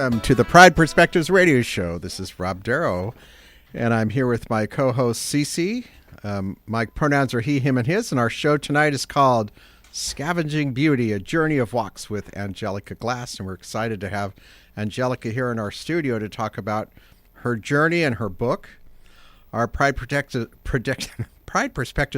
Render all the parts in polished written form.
Welcome to the Pride Perspectives Radio Show. This is Rob Darrow, and I'm here with my co-host, Cece. My pronouns are he, him, and his, and our show tonight is called Scavenging Beauty, a Journey of Walks with Angelica Glass, and we're excited to have Angelica here in our studio to talk about her journey and her book. Our Pride Perspectives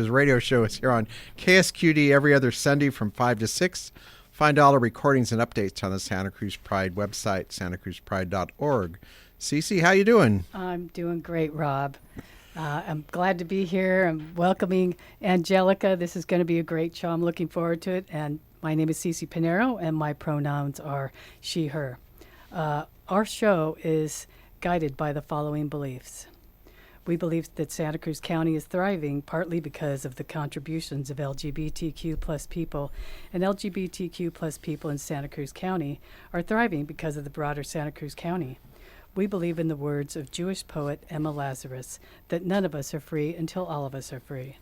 Radio Show is here on KSQD every other Sunday from 5 to 6. Find all our recordings and updates on the Santa Cruz Pride website, santacruzpride.org. Cece, how you doing? I'm doing great, Rob. I'm glad to be here. I'm welcoming Angelica. This is going to be a great show. I'm looking forward to it. And my name is Cece Pinero, and my pronouns are she, her. Our show is guided by the following beliefs. We believe that Santa Cruz County is thriving partly because of the contributions of LGBTQ plus people, and LGBTQ plus people in Santa Cruz County are thriving because of the broader Santa Cruz County. We believe in the words of Jewish poet Emma Lazarus that none of us are free until all of us are free.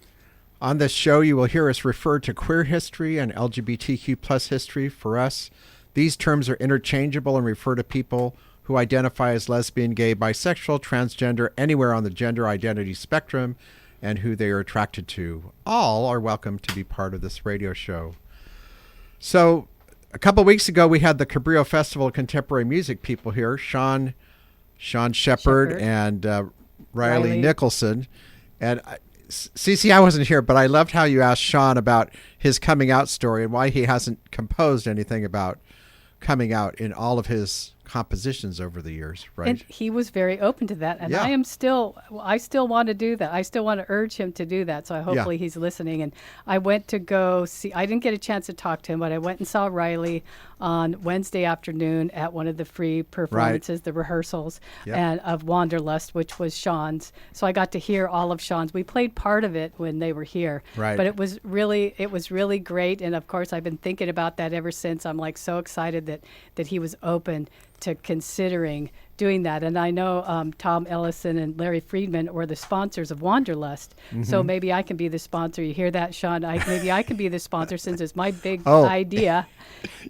On this show, you will hear us refer to queer history and LGBTQ plus history. For us, these terms are interchangeable and refer to people who identify as lesbian, gay, bisexual, transgender, anywhere on the gender identity spectrum, and who they are attracted to. All are welcome to be part of this radio show. So, a couple weeks ago, we had the Cabrillo Festival of Contemporary Music people here, Sean Shepard and Riley Nicholson. And Cece, I wasn't here, but I loved how you asked Sean about his coming out story and why he hasn't composed anything about coming out in all of his compositions over the years, right? And he was very open to that, and yeah. I still want to do that. I still want to urge him to do that, so hopefully he's listening. And I went to go see, I didn't get a chance to talk to him, but I went and saw Riley on Wednesday afternoon at one of the free performances, the rehearsals, and of Wanderlust, which was Sean's. So I got to hear all of Sean's. We played part of it when they were here, but it was really great. And of course, I've been thinking about that ever since. I'm like so excited that he was open to considering doing that. And I know Tom Ellison and Larry Friedman were the sponsors of Wanderlust. Mm-hmm. So maybe I can be the sponsor. You hear that, Sean? Maybe I can be the sponsor since it's my big idea.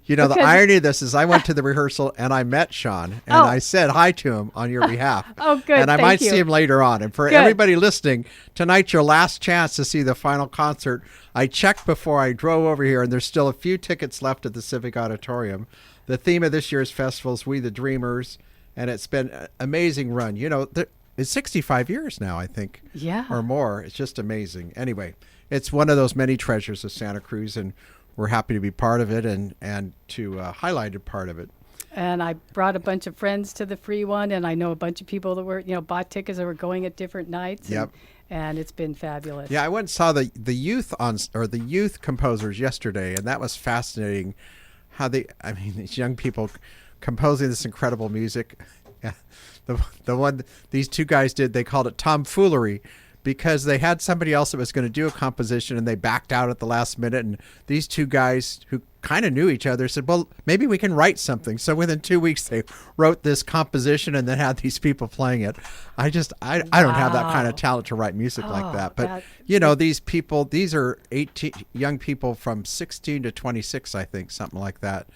You know, the irony of this is I went to the rehearsal and I met Sean and I said hi to him on your behalf. Oh, good. And I might see him later on. And for everybody listening, tonight's your last chance to see the final concert. I checked before I drove over here, and there's still a few tickets left at the Civic Auditorium. The theme of this year's festival is We the Dreamers, and it's been an amazing run. You know, it's 65 years now, I think, or more. It's just amazing. Anyway, it's one of those many treasures of Santa Cruz, and we're happy to be part of it and to highlight a part of it. And I brought a bunch of friends to the free one, and I know a bunch of people that were, bought tickets that were going at different nights. Yep. And it's been fabulous. Yeah, I went and saw the youth composers yesterday, and that was fascinating. How these young people composing this incredible music. Yeah, the one these two guys did, they called it tomfoolery, because they had somebody else that was going to do a composition and they backed out at the last minute. And these two guys who kind of knew each other said, well, maybe we can write something. So within 2 weeks, they wrote this composition and then had these people playing it. I don't have that kind of talent to write music like that. But, these people, these are 18 young people from 16 to 26, I think, something like that.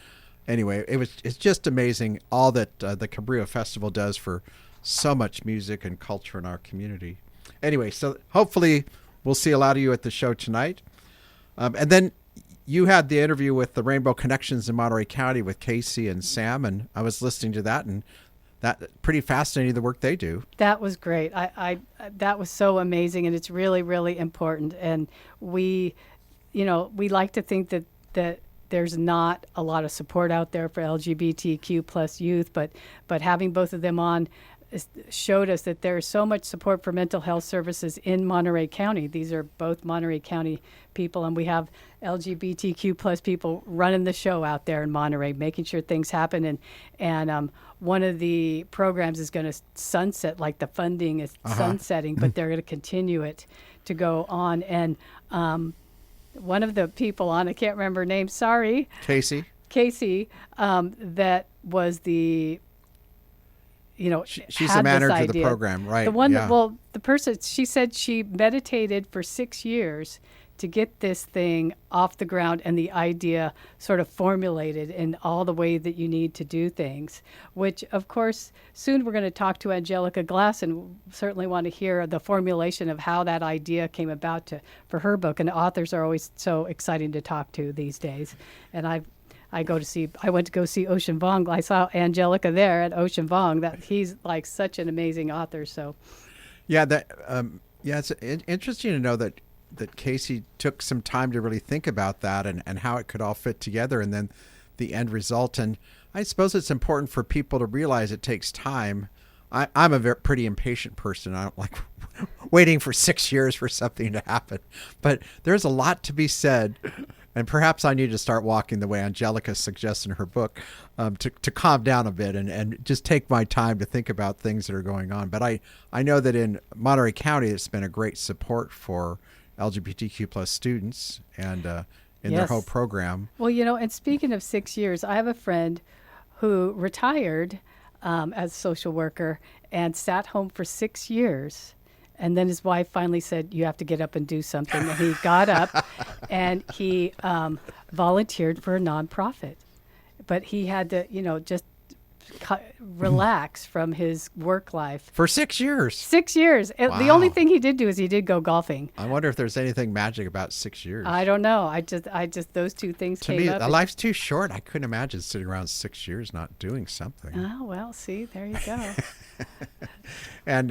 Anyway, it's just amazing all that the Cabrillo Festival does for so much music and culture in our community. Anyway, so hopefully we'll see a lot of you at the show tonight. And then you had the interview with the Rainbow Connections in Monterey County with Casey and Sam, and I was listening to that, and that pretty fascinating, the work they do. That was great. That was so amazing, and it's really, really important. And we like to think that there's not a lot of support out there for LGBTQ plus youth, but having both of them on showed us that there's so much support for mental health services in Monterey County. These are both Monterey County people, and we have LGBTQ plus people running the show out there in Monterey, making sure things happen. And one of the programs is going to sunset, like the funding is sunsetting, but they're going to continue it to go on. And one of the people on, I can't remember her name, sorry. Casey, that was the she's the manager of the program, right? The one the person, she said she meditated for 6 years to get this thing off the ground and the idea sort of formulated in all the way that you need to do things, which of course soon we're going to talk to Angelica Glass and certainly want to hear the formulation of how that idea came about for her book. And authors are always so exciting to talk to these days. And I went to go see Ocean Vuong. I saw Angelica there at Ocean Vuong. That he's like such an amazing author. So, yeah, it's interesting to know that Casey took some time to really think about that and how it could all fit together, and then the end result. And I suppose it's important for people to realize it takes time. I'm a pretty impatient person. I don't like waiting for 6 years for something to happen. But there's a lot to be said. And perhaps I need to start walking the way Angelica suggests in her book, to calm down a bit and just take my time to think about things that are going on. But I know that in Monterey County, it's been a great support for LGBTQ plus students and in their whole program. Well, and speaking of 6 years, I have a friend who retired as a social worker and sat home for 6 years. And then his wife finally said, you have to get up and do something. And he got up and he volunteered for a nonprofit. But he had to, just relax from his work life. For 6 years? 6 years. Wow. The only thing he did do is he did go golfing. I wonder if there's anything magic about 6 years. I don't know. I just those two things to came me, up. life's too short. I couldn't imagine sitting around 6 years not doing something. Oh, well, see, there you go. And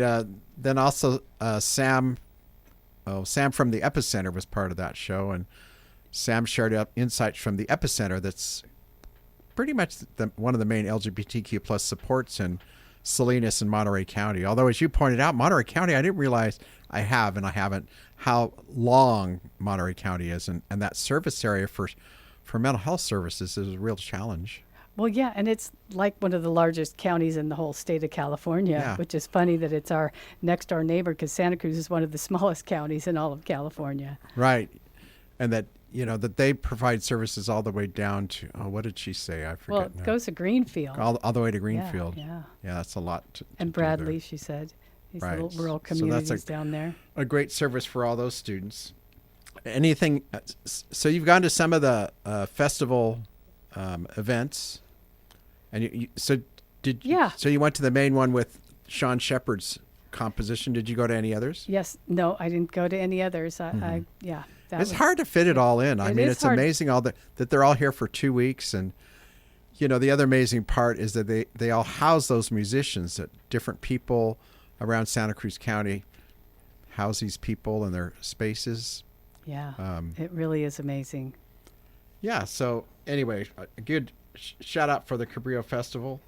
then also Sam from the Epicenter was part of that show, and Sam shared up insights from the Epicenter that's pretty much one of the main LGBTQ plus supports in Salinas and Monterey County. Although, as you pointed out, Monterey County, I didn't realize how long Monterey County is, and that service area for mental health services is a real challenge. Well, yeah, and it's like one of the largest counties in the whole state of California, which is funny that it's our next door neighbor, because Santa Cruz is one of the smallest counties in all of California. Right. And that, that they provide services all the way down to, what did she say? I forget. Well, it goes to Greenfield. All the way to Greenfield. Yeah. Yeah, that's a lot to and do Bradley, there. she said. These Right. little rural communities so that's down there. A great service for all those students. Anything, so you've gone to some of the festival events. And so you went to the main one with Sean Shepard's composition. Did you go to any others? Yes. No, I didn't go to any others. It's hard to fit it all in. I mean, it's amazing that they're all here for 2 weeks. And, the other amazing part is that they all house those musicians, that different people around Santa Cruz County house these people in their spaces. Yeah, it really is amazing. Yeah. So anyway, a good shout out for the Cabrillo Festival.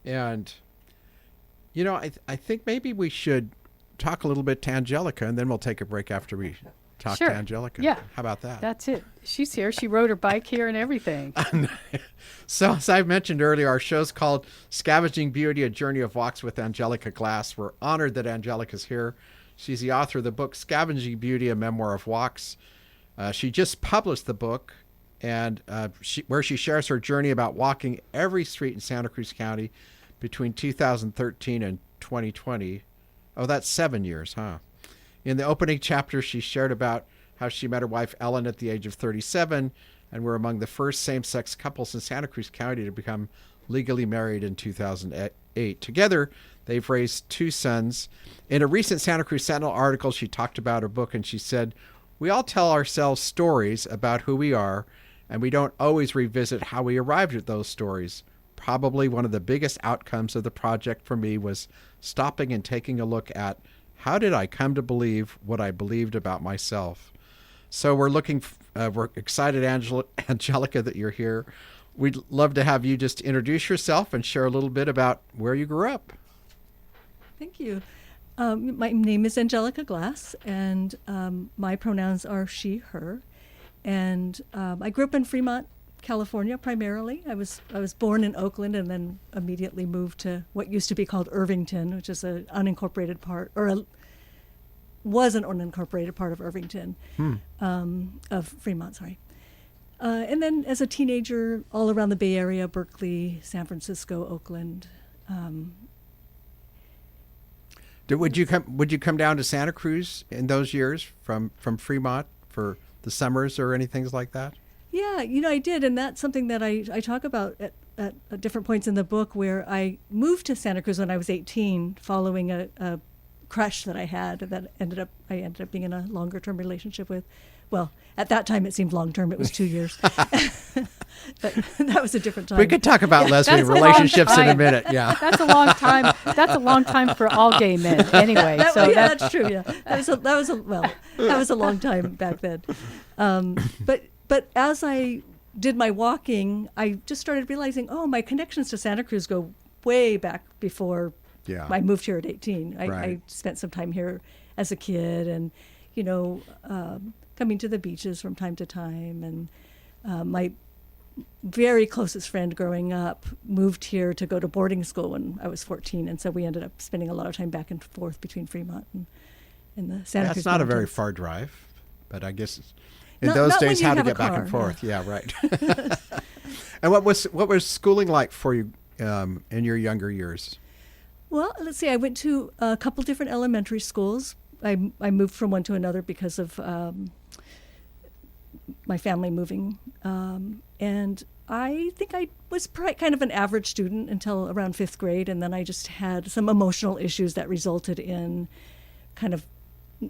And, I think maybe we should talk a little bit to Angelica, and then we'll take a break after we talk to Angelica. Yeah. How about that? That's it. She's here. She rode her bike here and everything. So, as I mentioned earlier, our show's called Scavenging Beauty, A Journey of Walks with Angelica Glass. We're honored that Angelica's here. She's the author of the book Scavenging Beauty, A Memoir of Walks. She just published the book, and where she shares her journey about walking every street in Santa Cruz County between 2013 and 2020. Oh, that's 7 years, huh? In the opening chapter, she shared about how she met her wife Ellen at the age of 37 and were among the first same-sex couples in Santa Cruz County to become legally married in 2008. Together, they've raised 2 sons. In a recent Santa Cruz Sentinel article, she talked about her book, and she said, "We all tell ourselves stories about who we are, and we don't always revisit how we arrived at those stories. Probably one of the biggest outcomes of the project for me was stopping and taking a look at how did I come to believe what I believed about myself." So we're excited, Angelica, that you're here. We'd love to have you just introduce yourself and share a little bit about where you grew up. Thank you. My name is Angelica Glass, and my pronouns are she, her. And I grew up in Fremont, California, primarily. I was born in Oakland and then immediately moved to what used to be called Irvington, which is an unincorporated part, was an unincorporated part of Irvington, of Fremont, sorry. And then as a teenager, all around the Bay Area, Berkeley, San Francisco, Oakland. Would you come down to Santa Cruz in those years from Fremont for the summers or anything like that? Yeah, I did, and that's something that I talk about at different points in the book, where I moved to Santa Cruz when I was 18, following a crush that I had that I ended up being in a longer term relationship with. Well, at that time it seemed long term; it was 2 years, but that was a different time. We could talk about lesbian That's a long relationships in a time. minute. Yeah. That's a long time. That's a long time for all gay men, anyway. That's true. Yeah, that was a long time back then. But as I did my walking, I just started realizing, my connections to Santa Cruz go way back before I moved here at 18. I spent some time here as a kid, and coming to the beaches from time to time. And my very closest friend growing up moved here to go to boarding school when I was 14, and so we ended up spending a lot of time back and forth between Fremont and the Santa Cruz. That's not a very Mountains. far drive, but I guess in Not those when days you how to have a get back car, and forth. Yeah, right. And what was schooling like for you in your younger years? Well, let's see. I went to a couple different elementary schools. I moved from one to another because of my family moving. And I think I was kind of an average student until around 5th grade, and then I just had some emotional issues that resulted in kind of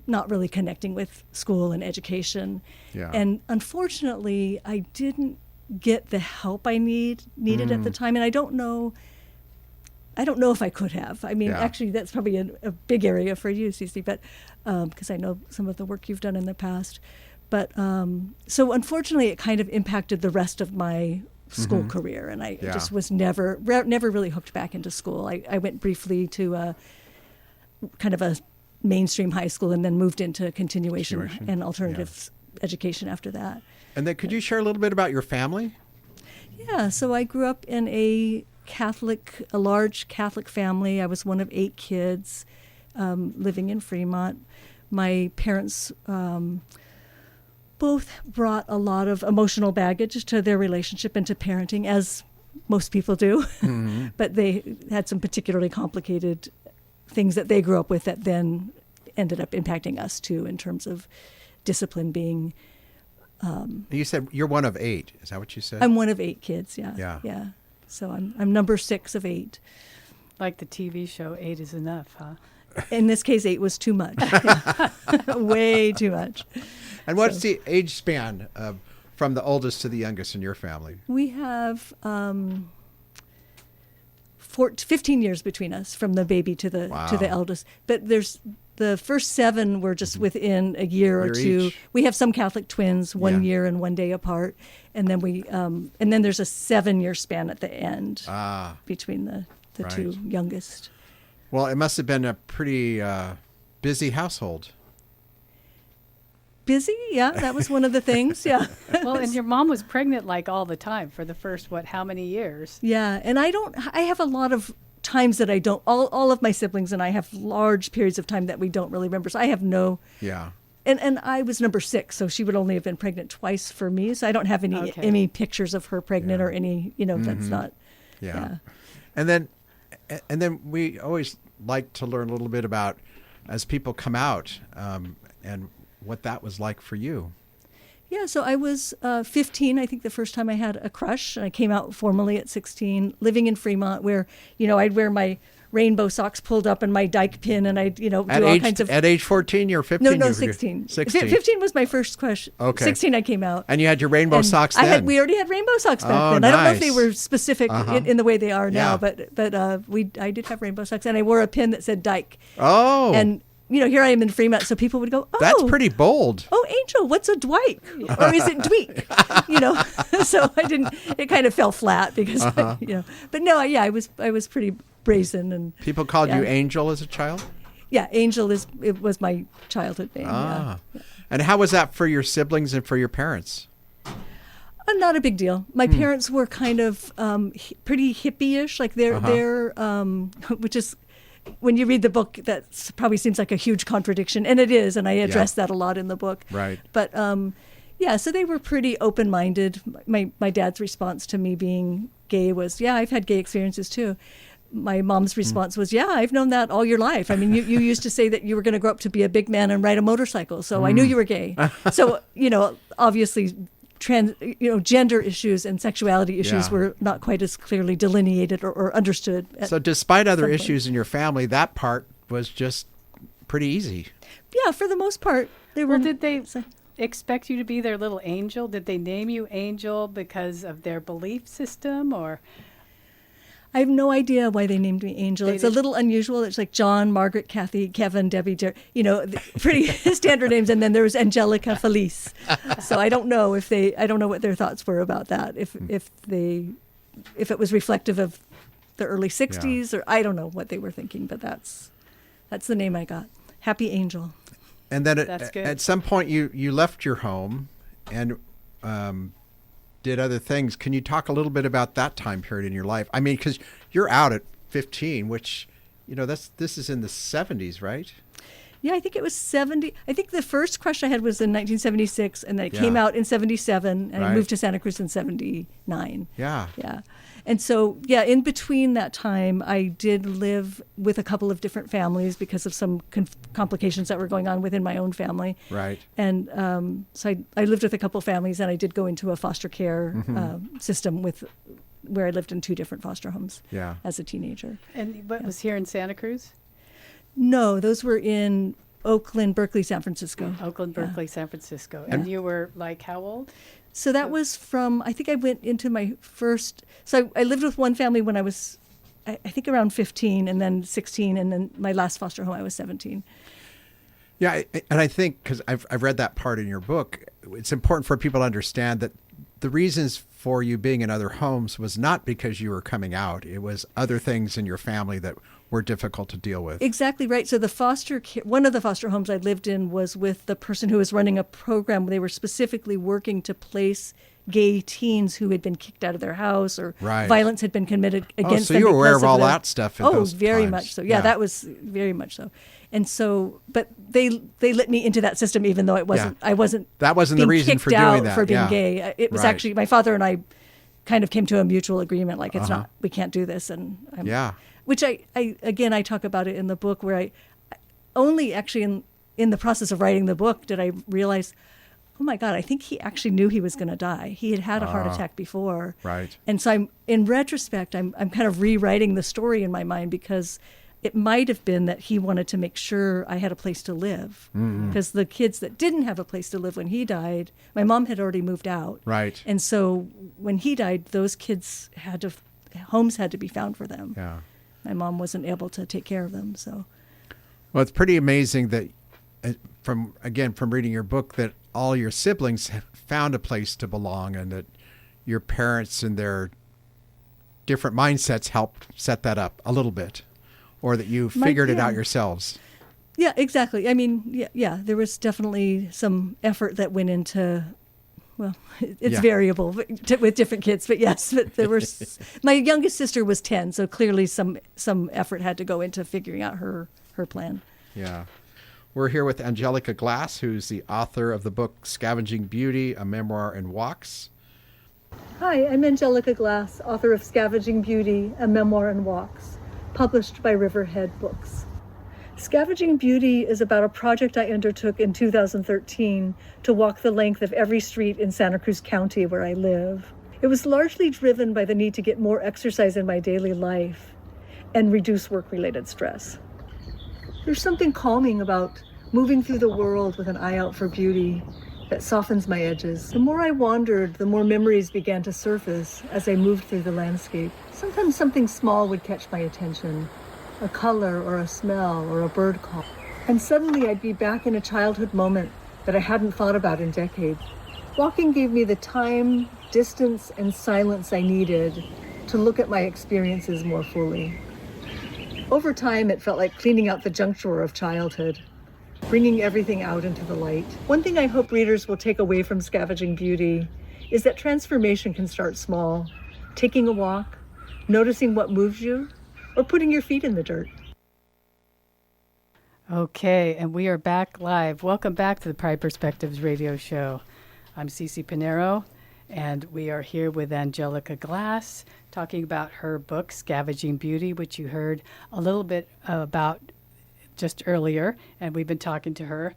not really connecting with school and education. Yeah. And unfortunately, I didn't get the help I needed at the time, and I don't know if I could have. I mean, actually, that's probably a big area for you, Cece, but because I know some of the work you've done in the past. But so unfortunately, it kind of impacted the rest of my school career, and I just was never really hooked back into school. I went briefly to kind of a mainstream high school, and then moved into continuation and alternative education after that. And then could you share a little bit about your family? Yeah, so I grew up in a large Catholic family. I was one of 8 kids living in Fremont. My parents both brought a lot of emotional baggage to their relationship and to parenting, as most people do. Mm-hmm. But they had some particularly complicated things that they grew up with that then ended up impacting us too, in terms of discipline being. You said you're one of 8. Is that what you said? I'm one of 8 kids. Yeah. Yeah. Yeah. So I'm number 6 of 8. Like the TV show, 8 is enough, huh? In this case, 8 was too much. Way too much. And what's the age span from the oldest to the youngest in your family? We have 15 years between us, from the baby to the eldest. But there's the first 7 were just within a year or two. Each. We have some Catholic twins, 1 year and 1 day apart, and then then there's a 7-year span at the end between the right. 2 youngest. Well, it must have been a pretty busy household. Busy, yeah, that was one of the things, yeah. Well, and your mom was pregnant like all the time for the first, how many years? Yeah, and I have a lot of times that I don't, all of my siblings and I have large periods of time that we don't really remember. So I have no. Yeah. And I was number 6, so she would only have been pregnant twice for me. So I don't have any pictures of her pregnant or any, that's not. Yeah. And then we always like to learn a little bit about, as people come out, and what that was like for you. Yeah, so I was 15, I think, the first time I had a crush. And I came out formally at 16, living in Fremont, where, I'd wear my rainbow socks pulled up and my dyke pin, and I'd, do all kinds of... At age 14, you're 15? No, 16. 16. 15 was my first crush. Okay. 16, I came out. And you had your rainbow socks then? We already had rainbow socks back then. Nice. I don't know if they were specific in the way they are now, Yeah. but I did have rainbow socks, and I wore a pin that said dyke. Oh. And... here I am in Fremont, so people would go, "Oh, that's pretty bold." Oh, Angel, what's a dwike? Or is it dweek? So I didn't. It kind of fell flat because, But no, I was pretty brazen, and people called you Angel as a child. Yeah, Angel was my childhood name. Yeah. And how was that for your siblings and for your parents? Not a big deal. My parents were kind of pretty hippie-ish, like they're which is. When you read the book, that probably seems like a huge contradiction, and it is, and I address that a lot in the book. Right. But so they were pretty open-minded. My dad's response to me being gay was, "Yeah, I've had gay experiences too," my mom's response was, yeah, I've known that all your life. I mean, you used to say that you were going to grow up to be a big man and ride a motorcycle. So I knew you were gay. So, obviously gender issues and sexuality issues were not quite as clearly delineated or understood. So despite other issues in your family, that part was just pretty easy. Yeah, for the most part. Well, did they expect you to be their little angel? Did they name you Angel because of their belief system, or? I have no idea why they named me Angel. It's a little unusual. It's like John, Margaret, Kathy, Kevin, Debbie, pretty standard names. And then there was Angelica Felice. So I don't know what their thoughts were about that. If it was reflective of the early 60s, or I don't know what they were thinking, but that's the name I got. Happy Angel. And then at some point you left your home and did other things. Can you talk a little bit about that time period in your life? I mean, because you're out at 15, which, this is in the 70s, right? Yeah, I think it was 70. I think the first crush I had was in 1976, and then it came out in 77, and I moved to Santa Cruz in 79. Yeah. Yeah. And so, in between that time, I did live with a couple of different families because of some complications that were going on within my own family. Right. And so I lived with a couple of families, and I did go into a foster care system where I lived in 2 different foster homes as a teenager. And what was here in Santa Cruz? No, those were in Oakland, Berkeley, San Francisco. Oakland, Berkeley, San Francisco. And you were like how old? So that was from, I think I went into my first, so I lived with one family when I was, I think around 15, and then 16, and then my last foster home I was 17. Yeah, and I think, because I've read that part in your book, it's important for people to understand that the reasons for you being in other homes was not because you were coming out. It was other things in your family that were difficult to deal with. Exactly right. So one of the foster homes I lived in was with the person who was running a program where they were specifically working to place gay teens who had been kicked out of their house or violence had been committed against them. So you were aware of all that stuff at those very times. Much so. Yeah, that was very much so. And so, but they let me into that system even though I wasn't that wasn't the reason for doing that. For being gay. It was actually my father and I kind of came to a mutual agreement, like it's not, we can't do this. And which I talk about it in the book, where I only actually in the process of writing the book did I realize, oh my God, I think he actually knew he was going to die. He had had a heart attack before. Right. And so in retrospect, I'm kind of rewriting the story in my mind because it might have been that he wanted to make sure I had a place to live. Because the kids that didn't have a place to live when he died, my mom had already moved out. Right. And so when he died, those kids homes had to be found for them. Yeah. My mom wasn't able to take care of them, so. Well, it's pretty amazing that, from reading your book, that all your siblings have found a place to belong, and that your parents and their different mindsets helped set that up a little bit, or that you figured it out yourselves. Yeah, exactly. I mean, yeah, there was definitely some effort that went into. Well, it's variable with different kids, but yes, but there were. My youngest sister was 10, so clearly some effort had to go into figuring out her plan. Yeah. We're here with Angelica Glass, who's the author of the book Scavenging Beauty, a Memoir in Walks. Hi, I'm Angelica Glass, author of Scavenging Beauty, a Memoir in Walks, published by Riverhead Books. Scavenging Beauty is about a project I undertook in 2013 to walk the length of every street in Santa Cruz County where I live. It was largely driven by the need to get more exercise in my daily life and reduce work-related stress. There's something calming about moving through the world with an eye out for beauty that softens my edges. The more I wandered, the more memories began to surface as I moved through the landscape. Sometimes something small would catch my attention. A color or a smell or a bird call. And suddenly I'd be back in a childhood moment that I hadn't thought about in decades. Walking gave me the time, distance, and silence I needed to look at my experiences more fully. Over time, it felt like cleaning out the junk drawer of childhood, bringing everything out into the light. One thing I hope readers will take away from Scavenging Beauty is that transformation can start small, taking a walk, noticing what moves you, or putting your feet in the dirt. Okay, and we are back live. Welcome back to the Pride Perspectives radio show. I'm Cece Pinero, And we are here with Angelica Glass talking about her book, Scavenging Beauty, which you heard a little bit about just earlier, and we've been talking to her.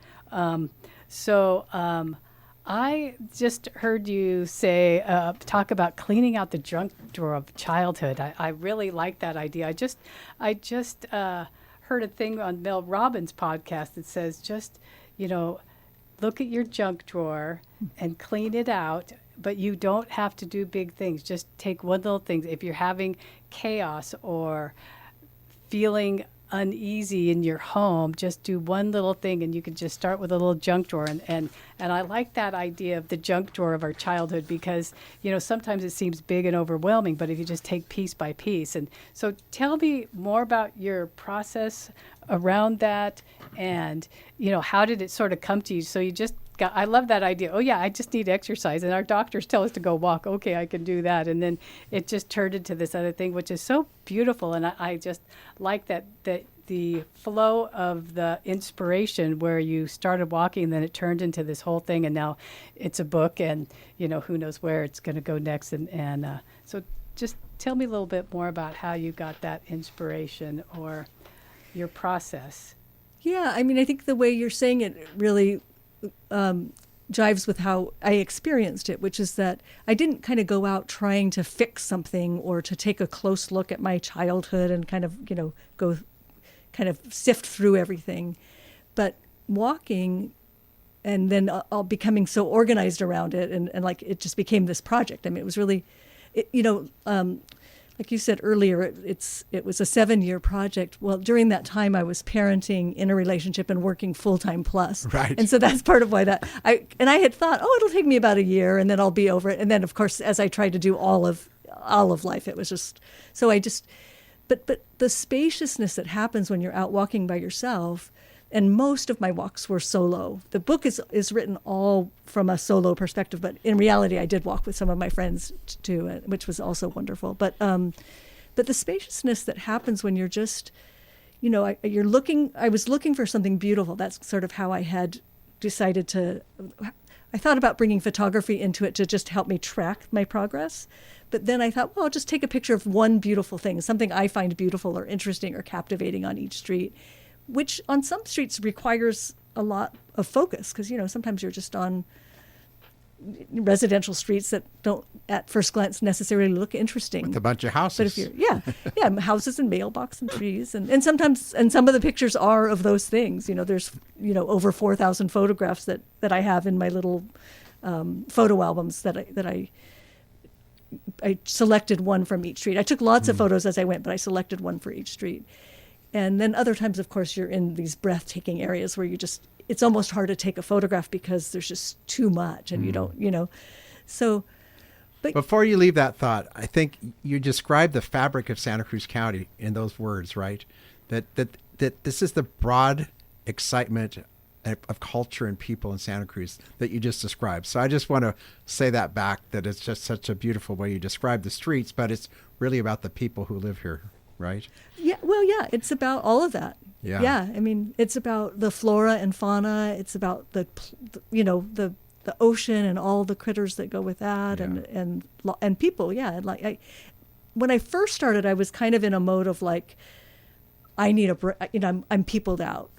I just heard you say, talk about cleaning out the junk drawer of childhood. I really like that idea. I just heard a thing on Mel Robbins' podcast that says just, look at your junk drawer and clean it out, but you don't have to do big things. Just take one little thing. If you're having chaos or feeling uneasy in your home, just do one little thing, and you can just start with a little junk drawer. And I like that idea of the junk drawer of our childhood because, sometimes it seems big and overwhelming, but if you just take piece by piece. And so tell me more about your process around that and, how did it sort of come to you? So you just I love that idea. Oh yeah, I just need exercise. And our doctors tell us to go walk. Okay, I can do that. And then it just turned into this other thing, which is so beautiful. And I just like that the flow of the inspiration where you started walking and then it turned into this whole thing. And now it's a book and, who knows where it's going to go next. And so just tell me a little bit more about how you got that inspiration or your process. Yeah, I think the way you're saying it really jives with how I experienced it, which is that I didn't kind of go out trying to fix something or to take a close look at my childhood and kind of, go kind of sift through everything. But walking and then all becoming so organized around it and like it just became this project. It was really, like you said earlier, it was a 7-year project. Well, during that time, I was parenting in a relationship and working full-time plus. Right. And so that's part of why I had thought, it'll take me about a year and then I'll be over it. And then, of course, as I tried to do all of life, it was just, but the spaciousness that happens when you're out walking by yourself, and most of my walks were solo. The book is written all from a solo perspective, but in reality, I did walk with some of my friends too, which was also wonderful. But the spaciousness that happens when you're just, you're looking. I was looking for something beautiful. That's sort of how I had decided to. I thought about bringing photography into it to just help me track my progress. But then I thought, well, I'll just take a picture of one beautiful thing, something I find beautiful or interesting or captivating on each street, which on some streets requires a lot of focus because, sometimes you're just on residential streets that don't at first glance necessarily look interesting. With a bunch of houses. But if you're, houses and mailbox and trees. And sometimes, and some of the pictures are of those things. There's, over 4,000 photographs that I have in my little photo albums that I selected one from each street. I took lots of photos as I went, but I selected one for each street. And then other times, of course, you're in these breathtaking areas where it's almost hard to take a photograph because there's just too much and you don't, so. But before you leave that thought, I think you described the fabric of Santa Cruz County in those words, right? That this is the broad excitement of culture and people in Santa Cruz that you just described. So I just want to say that back, that it's just such a beautiful way you describe the streets, but it's really about the people who live here. Right? Yeah. Well, yeah, it's about all of that. Yeah. Yeah. It's about the flora and fauna. It's about the ocean and all the critters that go with that, and people. Yeah. And when I first started, I was kind of in a mode of like, I need I'm peopled out.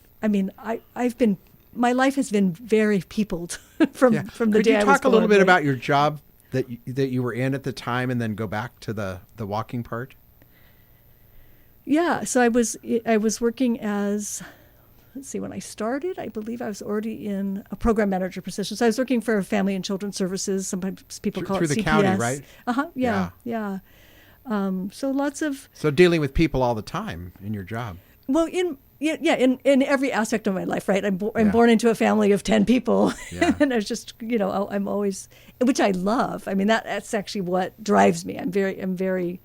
My life has been very peopled from the day I was born. Could you talk a little bit about your job that you were in at the time, and then go back to the walking part? Yeah, so I was working as, when I started, I believe I was already in a program manager position. So I was working for Family and Children's Services. Sometimes people call it CPS. Through the county, right? Yeah. So lots of. So dealing with people all the time in your job. Well, in every aspect of my life, right? I'm born into a family of 10 people, and I was just, I'm always, which I love. That's actually what drives me. I'm very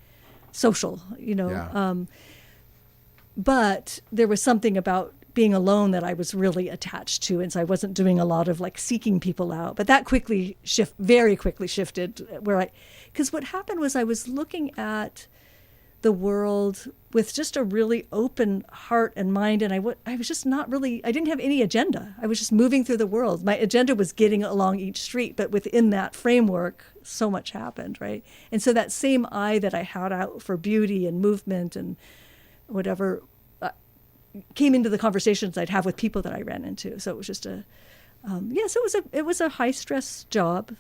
social, but there was something about being alone that I was really attached to, and so I wasn't doing a lot of like seeking people out. But that very quickly shifted because what happened was I was looking at the world with just a really open heart and mind. And I was just not really, I didn't have any agenda. I was just moving through the world. My agenda was getting along each street, but within that framework, so much happened, right? And so that same eye that I had out for beauty and movement and whatever came into the conversations I'd have with people that I ran into. So it was just so it was a high stress job.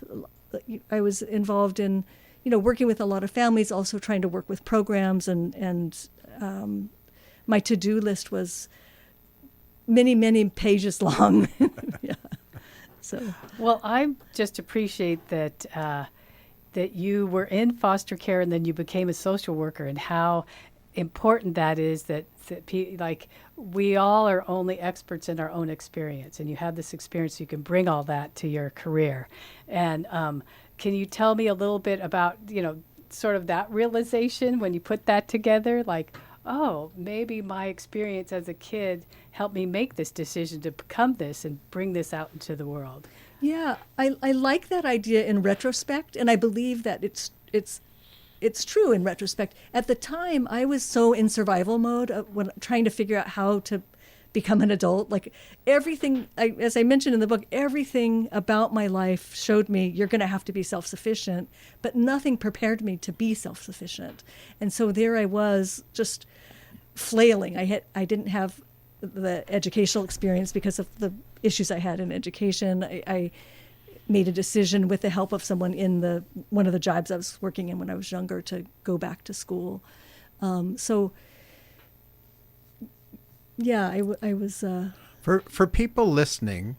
I was involved in, working with a lot of families, also trying to work with programs, and my to-do list was many, many pages long. Yeah. So. Well, I just appreciate that that you were in foster care and then you became a social worker, and how important that is. That like we all are only experts in our own experience, and you have this experience, so you can bring all that to your career. And can you tell me a little bit about, sort of that realization when you put that together? Like, oh, maybe my experience as a kid helped me make this decision to become this and bring this out into the world. Yeah, I like that idea in retrospect, and I believe that it's true in retrospect. At the time, I was so in survival mode when trying to figure out how to become an adult. Like everything, as I mentioned in the book, everything about my life showed me you're going to have to be self-sufficient, but nothing prepared me to be self-sufficient. And so there I was, just flailing. I didn't have the educational experience because of the issues I had in education. I made a decision with the help of someone in one of the jobs I was working in when I was younger to go back to school. Yeah, I was. For people listening,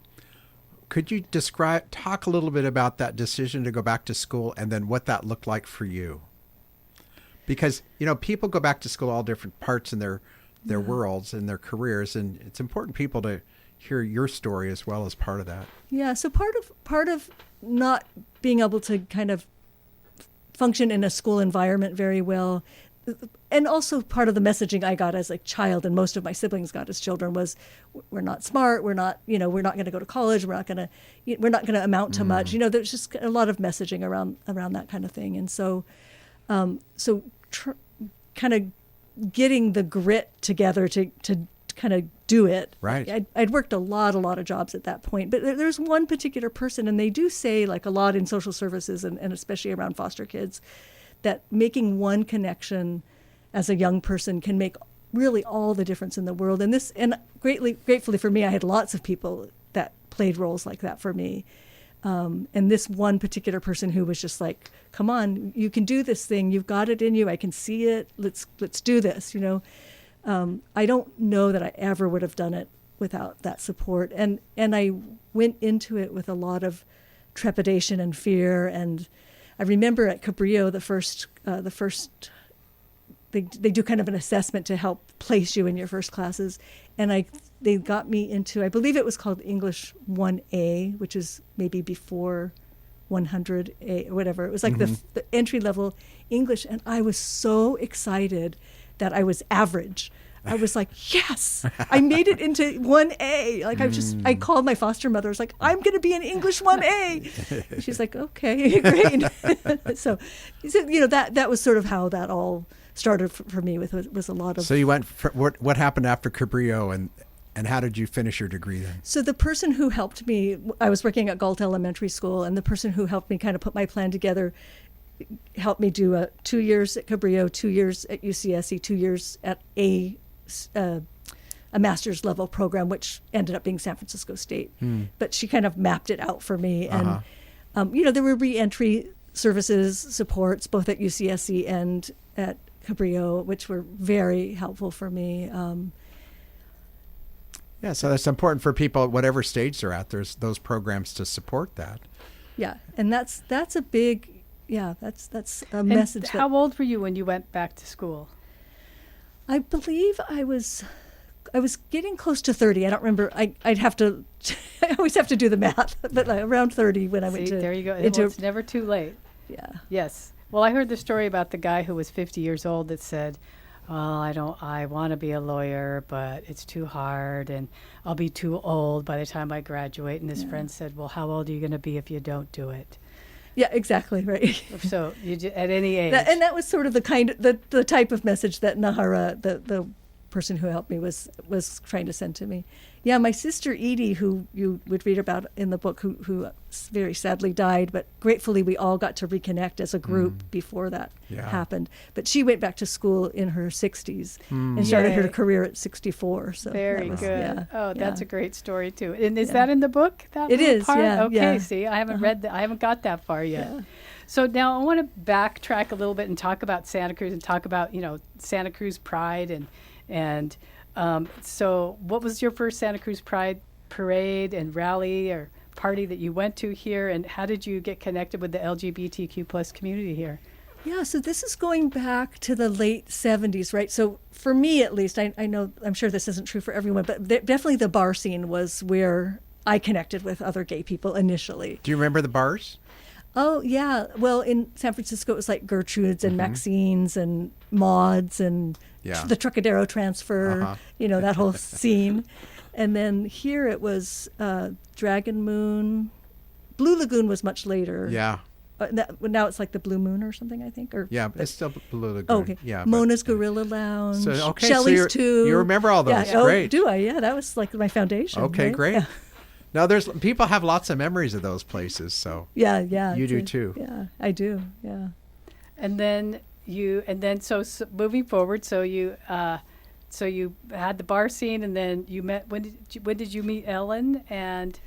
could you talk a little bit about that decision to go back to school and then what that looked like for you? Because, people go back to school all different parts in their worlds and their careers, and it's important people to hear your story as well as part of that. Yeah, so part of not being able to kind of function in a school environment very well, and also part of the messaging I got as a child and most of my siblings got as children was, we're not smart, we're not going to go to college, we're not going to amount to much. There's just a lot of messaging around that kind of thing. And so kind of getting the grit together to kind of do it. Right. I'd worked a lot of jobs at that point, but there's one particular person, and they do say, like a lot in social services and especially around foster kids, that making one connection as a young person can make really all the difference in the world. And gratefully for me, I had lots of people that played roles like that for me. And this one particular person who was just like, come on, you can do this thing. You've got it in you. I can see it. Let's do this, I don't know that I ever would have done it without that support. And I went into it with a lot of trepidation and fear. And I remember at Cabrillo, they do kind of an assessment to help place you in your first classes. And they got me into, I believe it was called English 1A, which is maybe before 100A or whatever. It was like the entry level English. And I was so excited that I was average. I was like, yes, I made it into 1A. Like I called my foster mother. I was like, I'm going to be in English 1A. She's like, okay, great. so that was sort of how that all started for me. Was a lot of. So you went. What happened after Cabrillo, and how did you finish your degree then? So the person who helped me, I was working at Galt Elementary School, and the person who helped me kind of put my plan together helped me do 2 years at Cabrillo, 2 years at UCSC, 2 years at a master's level program, which ended up being San Francisco State. But she kind of mapped it out for me. And, there were reentry services supports both at UCSC and at Cabrillo, which were very helpful for me. Yeah, so that's important for people at whatever stage they're at. There's those programs to support that. Yeah, and that's a big, that's a message. How old were you when you went back to school? I believe I was getting close to 30. I don't remember. I'd have to. I always have to do the math, but like around 30 when I went to. There you go. It's never too late. Yeah. Yes. Well, I heard the story about the guy who was 50 years old that said, "Well, I want to be a lawyer, but it's too hard, and I'll be too old by the time I graduate." And his friend said, "Well, how old are you going to be if you don't do it?" Yeah, exactly, right. So at any age. And that was sort of the type of message that Nahara, the person who helped me, was trying to send to me. Yeah, my sister Edie, who you would read about in the book, who very sadly died, but gratefully we all got to reconnect as a group before that happened. But she went back to school in her 60s and started her career at 64. So very was, good. Yeah, Oh, that's yeah. a great story too. And is that in the book? That It little is, part? yeah, Okay, yeah. see, I haven't read that. I haven't got that far yet. Yeah. So now I want to backtrack a little bit and talk about Santa Cruz and talk about, Santa Cruz Pride and so what was your first Santa Cruz Pride parade and rally or party that you went to here, and how did you get connected with the LGBTQ plus community here? Yeah, so this is going back to the late 70s, right? So for me, at least, I know, I'm sure this isn't true for everyone, but definitely the bar scene was where I connected with other gay people initially. Do you remember the bars? Oh, yeah. Well, in San Francisco, it was like Gertrude's and Maxine's and Maud's and the Trocadero Transfer, that whole scene. And then here it was Dragon Moon. Blue Lagoon was much later. Yeah. Now it's like the Blue Moon or something, I think. It's still Blue Lagoon. Oh, okay. Yeah, Mona's Gorilla Lounge. So, okay, Shelley's so too. you remember all those. Yeah. Great. Oh, do I? Yeah, that was like my foundation. Okay, right? great. Yeah. Now, people have lots of memories of those places, so Yeah. you do too. Yeah, I do. Yeah. And then so moving forward, so you had the bar scene, and then you met. When did you meet Ellen, and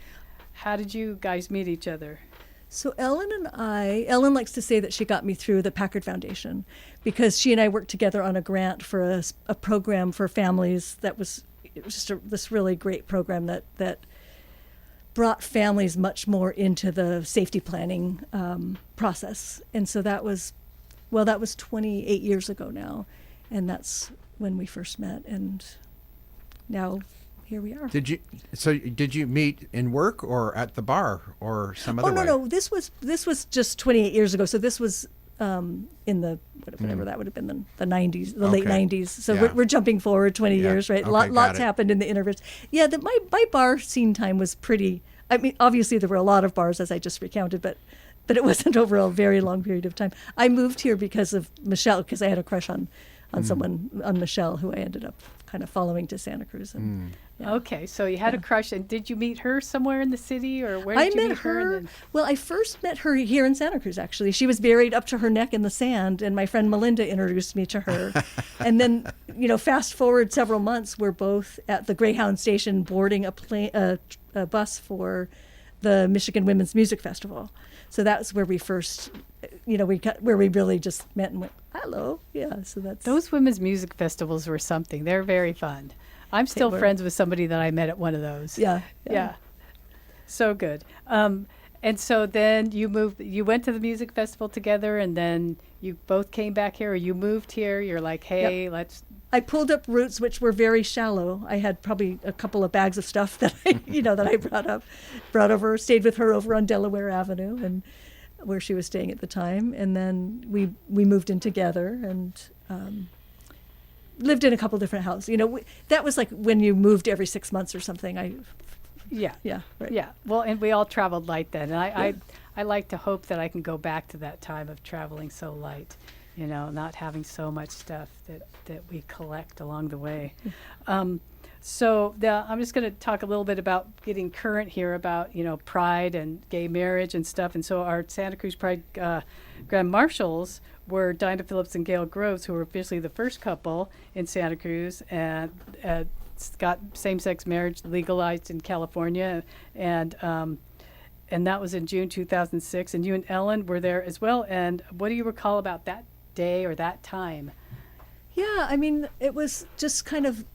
how did you guys meet each other? So Ellen likes to say that she got me through the Packard Foundation because she and I worked together on a grant for a program for families it was just this really great program that brought families much more into the safety planning process. And so that was 28 years ago now. And that's when we first met. And now here we are. Did you meet in work or at the bar or some other way? No. This was just 28 years ago. So this was in the whatever that would have been the 90s, the late 90s. So we're jumping forward 20 years, right? Okay, Lots happened in the intervals. Yeah, my bar scene time was pretty. I mean, obviously there were a lot of bars, as I just recounted, but it wasn't over a very long period of time. I moved here because of Michelle, because I had a crush on someone, on Michelle, who I ended up kind of following to Santa Cruz. And, yeah. Okay, so you had a crush, and did you meet her somewhere in the city, or where did you meet her? And then... Well, I first met her here in Santa Cruz, actually. She was buried up to her neck in the sand, and my friend Melinda introduced me to her. And then, fast forward several months, we're both at the Greyhound station boarding a bus for the Michigan Women's Music Festival. So that's where we first, where we really just met and went, hello. Yeah, so that's... Those women's music festivals were something. They're very fun. I'm still friends with somebody that I met at one of those. Yeah. So good. And so then you went to the music festival together, and then you both came back here, or you moved here. You're like, hey, let's... I pulled up roots, which were very shallow. I had probably a couple of bags of stuff that I brought over, stayed with her over on Delaware Avenue, and where she was staying at the time. And then we moved in together and lived in a couple different houses. That was like when you moved every 6 months or something. Yeah. Right. Yeah. Well, and we all traveled light then. And I like to hope that I can go back to that time of traveling so light, not having so much stuff that we collect along the way. So I'm just going to talk a little bit about getting current here about, pride and gay marriage and stuff. And so our Santa Cruz Pride Grand Marshals were Dinah Phillips and Gail Groves, who were officially the first couple in Santa Cruz, and got same-sex marriage legalized in California, and that was in June 2006. And you and Ellen were there as well. And what do you recall about that day or that time? Yeah, I mean, it was just kind of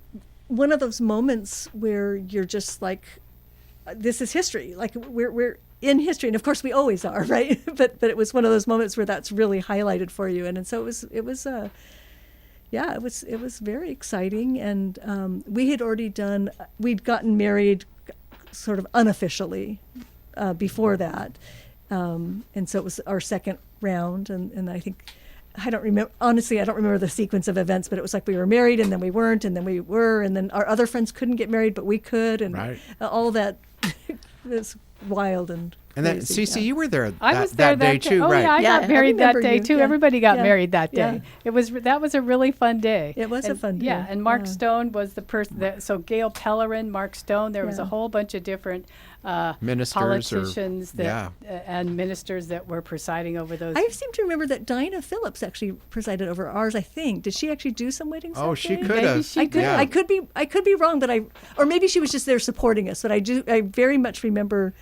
one of those moments where you're just like, this is history. Like we're in history, and of course we always are, right? but it was one of those moments where that's really highlighted for you, and so it was very exciting. And we had already we'd gotten married sort of unofficially before that, and so it was our second round, and I think. I don't remember the sequence of events, but it was like we were married and then we weren't, and then we were, and then our other friends couldn't get married, but we could, and all that is wild and And then, crazy, Cece, yeah. you were there I was there that day too, Oh right? yeah, I Yeah, got I married that remember day you. too. Yeah. Everybody got Yeah. married that day. Yeah. That was a really fun day. It was a And- fun day. Yeah, and Mark Yeah. Stone was the person that. So Gail Pellerin, Mark Stone. There was a Yeah. whole bunch of different Ministers or- politicians that and ministers that were presiding over those. I seem to remember that Dinah Phillips actually presided over ours. I think did she actually do some weddings? Oh, that she day? could Maybe have. she I could, did. I could be wrong, but or maybe she was just there supporting us. But I very much remember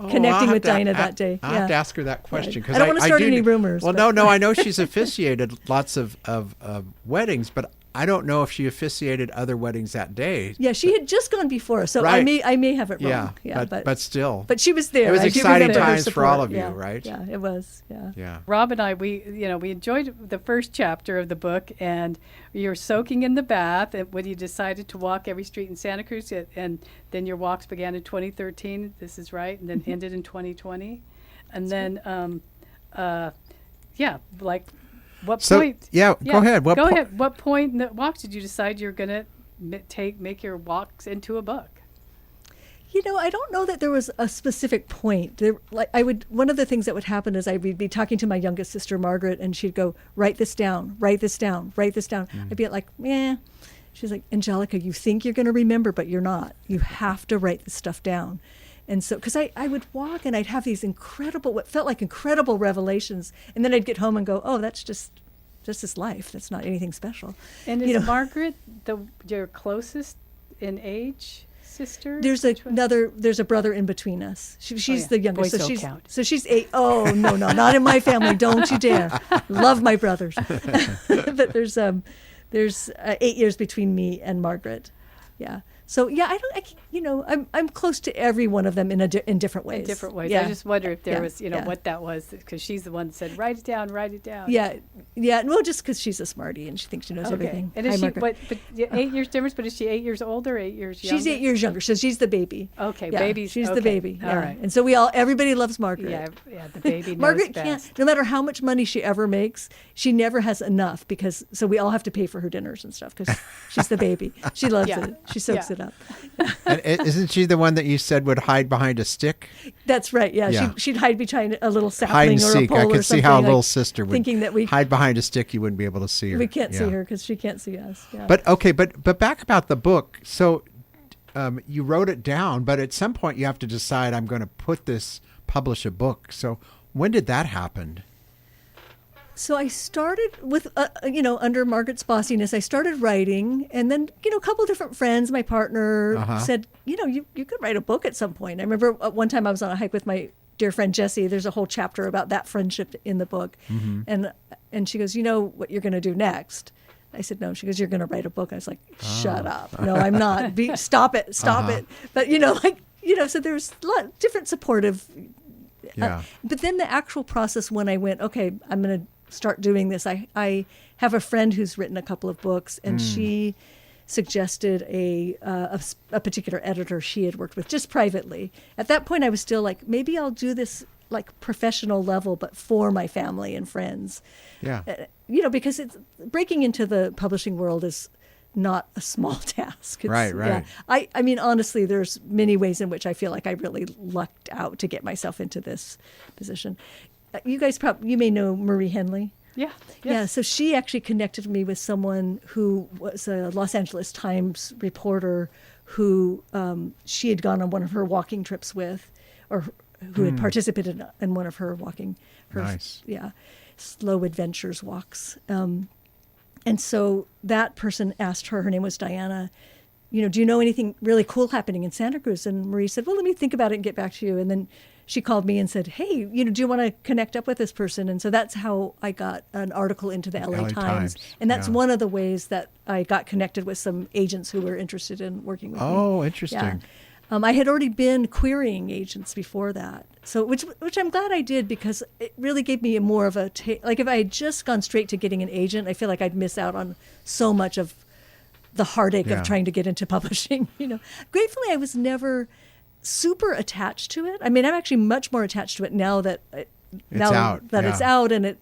connecting with Dinah that day. I'll have to ask her that question. I don't want to start any rumors. Well, but- no, I know she's officiated lots of weddings, but I don't know if she officiated other weddings that day. Yeah, she had just gone before, so Right. I may have it wrong. Yeah, but still. But she was there. It was I do exciting remember her times for all support. of you, Yeah. right? Yeah, it was. Yeah. Yeah. Rob and I, we enjoyed the first chapter of the book, and you're soaking in the bath and when you decided to walk every street in Santa Cruz, and then your walks began in 2013. This is right, and then ended in 2020, and then, like, what So, point? go ahead. Go ahead. What point in the walks did you decide you're gonna make your walks into a book? I don't know that there was a specific point. One of the things that would happen is I would be talking to my youngest sister, Margaret, and she'd go, write this down, write this down, write this down. I'd be like, She's like, Angelica, you think you're going to remember, but you're not. You have to write this stuff down. And so, because I would walk and I'd have these what felt like incredible revelations. And then I'd get home and go, oh, that's just this life. That's not anything special. And is Margaret your closest in age sister? There's a brother in between us. She's the youngest. Boys so don't count. So she's 8. Oh, no, not in my family. Don't you dare. Love my brothers. But there's 8 years between me and Margaret. Yeah. So yeah, I'm close to every one of them in different ways. In different ways. Yeah. I just wonder if there was, yeah. what that was, because she's the one that said, write it down, write it down. Yeah. Well, just because she's a smarty and she thinks she knows everything. And is Hi, she, Margaret. but 8 years difference, but is she 8 years older, 8 years younger? She's 8 years younger, so she's the baby. Okay, Yeah, baby's she's the okay. baby. All Yeah. right. And so everybody loves Margaret. Yeah, the baby knows Margaret best. can't, no matter how much money she ever makes, she never has enough so we all have to pay for her dinners and stuff because she's the baby. She loves it. She soaks it up. And isn't she the one that you said would hide behind a stick? That's right. Yeah. Yeah. She'd hide behind a little Hide and sapling or a seek. pole I or could see something. how a like, little sister would thinking that we hide behind a stick. You wouldn't be able to see her. we can't see Yeah. her because she can't see us. Yeah. But back about the book. So you wrote it down, but at some point you have to decide, I'm going to publish a book. So when did that happen? So I started with, under Margaret's bossiness, I started writing, and then, a couple different friends, my partner said, you could write a book at some point. I remember one time I was on a hike with my dear friend Jessie. There's a whole chapter about that friendship in the book. Mm-hmm. And she goes, you know what you're going to do next? I said, no. She goes, you're going to write a book. I was like, shut up. No, I'm not. Stop it. But, so there's a lot of different supportive. Yeah. But then the actual process when I went, okay, I'm going to start doing this. I have a friend who's written a couple of books, and she suggested a particular editor she had worked with just privately. At that point, I was still like, maybe I'll do this like professional level, but for my family and friends. Yeah. Because it's breaking into the publishing world is not a small task. Right. Yeah. I mean, honestly, there's many ways in which I feel like I really lucked out to get myself into this position. You guys you may know Marie Henley. Yeah. Yeah, so she actually connected me with someone who was a Los Angeles Times reporter who she had gone on one of her walking trips with, or who had participated in one of her Nice. slow adventures walks. And so that person asked her name was Diana, do you know anything really cool happening in Santa Cruz? And Marie said, well, let me think about it and get back to you. And then she called me and said, hey, do you want to connect up with this person? And so that's how I got an article into the LA Times. And that's one of the ways that I got connected with some agents who were interested in working with me. Oh, interesting. Yeah. I had already been querying agents before that, so which I'm glad I did, because it really gave me more of a like if I had just gone straight to getting an agent, I feel like I'd miss out on so much of the heartache of trying to get into publishing. Gratefully, I was never super attached to it. I mean, I'm actually much more attached to it now that it's out, and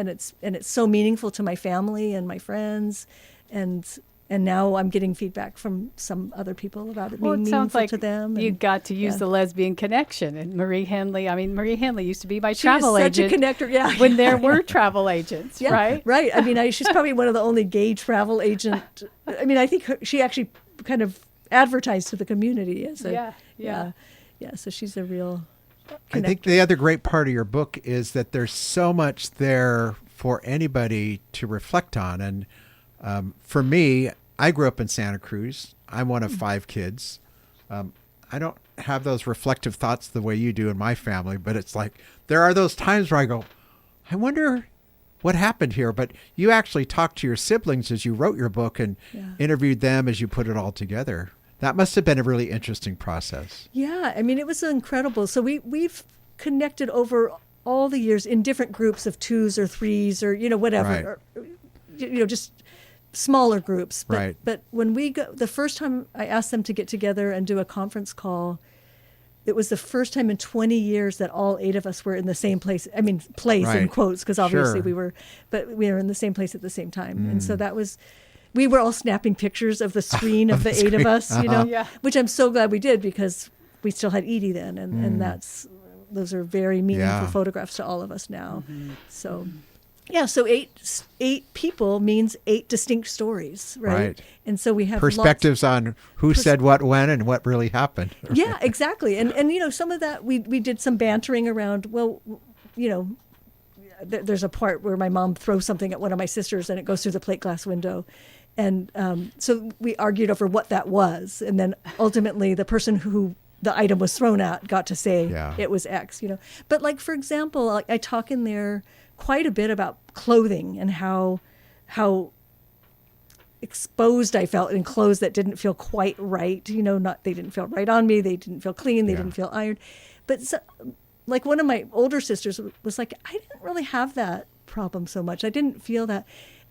it's so meaningful to my family and my friends, and And now I'm getting feedback from some other people about it Well, being it sounds meaningful like to them. you and- got to use yeah. the lesbian connection. And Marie Henley used to be my travel She is such agent a connector, yeah. when there were travel agents, Yeah, right? Right. I mean, she's probably one of the only gay travel agent. I mean, I think she actually kind of advertised to the community as a, Yeah. yeah. So she's a real I think the other great part of your book is that there's so much there for anybody to reflect on. And for me, I grew up in Santa Cruz. I'm one of 5 kids. I don't have those reflective thoughts the way you do in my family, but it's like there are those times where I go, I wonder what happened here. But you actually talked to your siblings as you wrote your book and interviewed them as you put it all together. That must have been a really interesting process. Yeah, I mean, it was incredible. So we've connected over all the years in different groups of 2s or 3s or, whatever, Right. or, just smaller groups. But, Right. But when the first time I asked them to get together and do a conference call, it was the first time in 20 years that all 8 of us were in the same place. I mean, place in Right. quotes, because obviously Sure. but we were in the same place at the same time. And so we were all snapping pictures of the screen of the 8 of us, Yeah. which I'm so glad we did because we still had Edie then. And those are very meaningful Yeah. photographs to all of us now. So, yeah, so eight people means 8 distinct stories, right? Right. And so we have Perspectives on who said what when and what really happened. Yeah, exactly. And some of that we did some bantering around. Well, there's a part where my mom throws something at one of my sisters and it goes through the plate glass window, and so we argued over what that was, and then ultimately the person who the item was thrown at got to say it was X. But like for example, I talk in there quite a bit about clothing and how exposed I felt in clothes that didn't feel quite right. They didn't feel right on me. They didn't feel clean. They didn't feel ironed. But like one of my older sisters was like, I didn't really have that problem so much. I didn't feel that.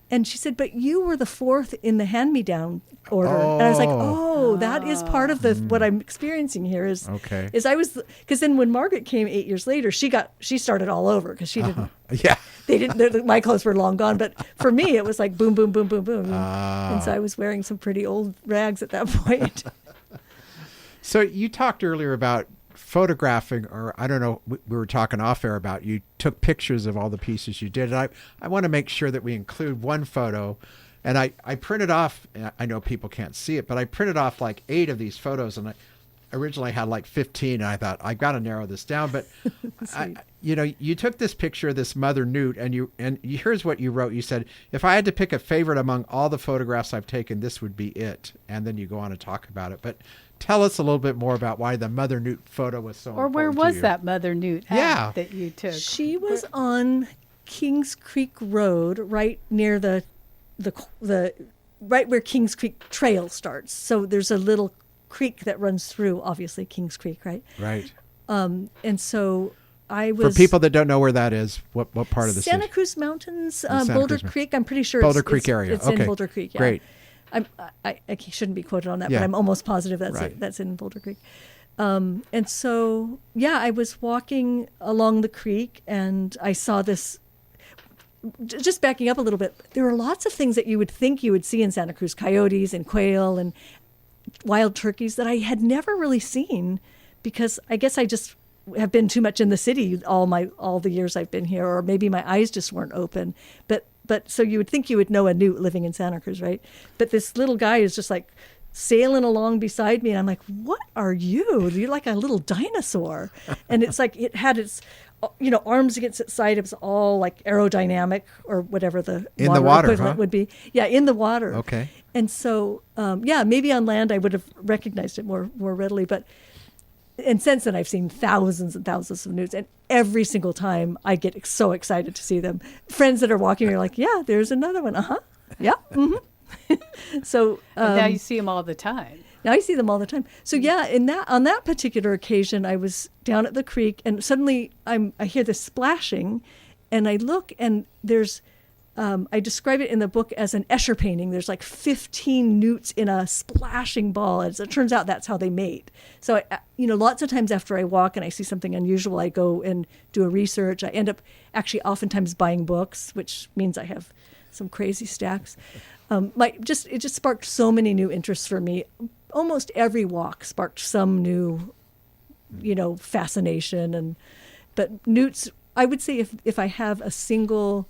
And she said, but you were the 4th in the hand-me-down order. And I was like, that is part of what I'm experiencing here is I was, because then when Margaret came 8 years later, she started all over because she didn't. Yeah. They didn't. My clothes were long gone, but for me, it was like boom, boom, boom, boom, boom, and so I was wearing some pretty old rags at that point. So you talked earlier about photographing, or I don't know, we were talking off air about you took pictures of all the pieces you did. And I want to make sure that we include one photo. And I printed off, I know people can't see it, but I printed off like 8 of these photos, and I originally had like 15, and I thought I've got to narrow this down. But you took this picture of this mother newt, and here's what you wrote. You said, if I had to pick a favorite among all the photographs I've taken, this would be it. And then you go on to talk about it. But tell us a little bit more about why the mother newt photo was so important. Or where to was you. that mother newt at that you took? She was on Kings Creek Road, right near the right where Kings Creek Trail starts. So there's a little creek that runs through, obviously, Kings Creek, right? Right. And so I was... For people that don't know where that is, what part of the Santa city? Cruz Mountains, Santa Boulder Cruz. Creek. I'm pretty sure Boulder Creek area. It's Okay. in Boulder Creek, yeah. Great. I shouldn't be quoted on that, Yeah. but I'm almost positive that's Right. it. That's in Boulder Creek. And so, I was walking along the creek and I saw this. Just backing up a little bit, there are lots of things that you would think you would see in Santa Cruz, coyotes and quail and wild turkeys that I had never really seen because I guess I just have been too much in the city all the years I've been here, or maybe my eyes just weren't open. But so you would think you would know a newt living in Santa Cruz, right? But this little guy is just like sailing along beside me, and I'm like, what are you? You're like a little dinosaur. And it's like it had its arms against its side. It was all like aerodynamic or whatever the In the water, equivalent huh? would be. Yeah, in the water. Okay. And so, maybe on land I would have recognized it more readily. And since then, I've seen thousands and thousands of newts, and every single time I get so excited to see them. Friends that are walking are like, yeah, there's another one. Yeah. Mm-hmm. So Now you see them all the time. now I see them all the time. So on that particular occasion, I was down at the creek, and suddenly I hear this splashing, and I look, and there's I describe it in the book as an Escher painting. There's like 15 newts in a splashing ball. As it turns out, that's how they mate. So, lots of times after I walk and I see something unusual, I go and do a research. I end up actually oftentimes buying books, which means I have some crazy stacks. it just sparked so many new interests for me. Almost every walk sparked some new, fascination. But newts, I would say if I have a single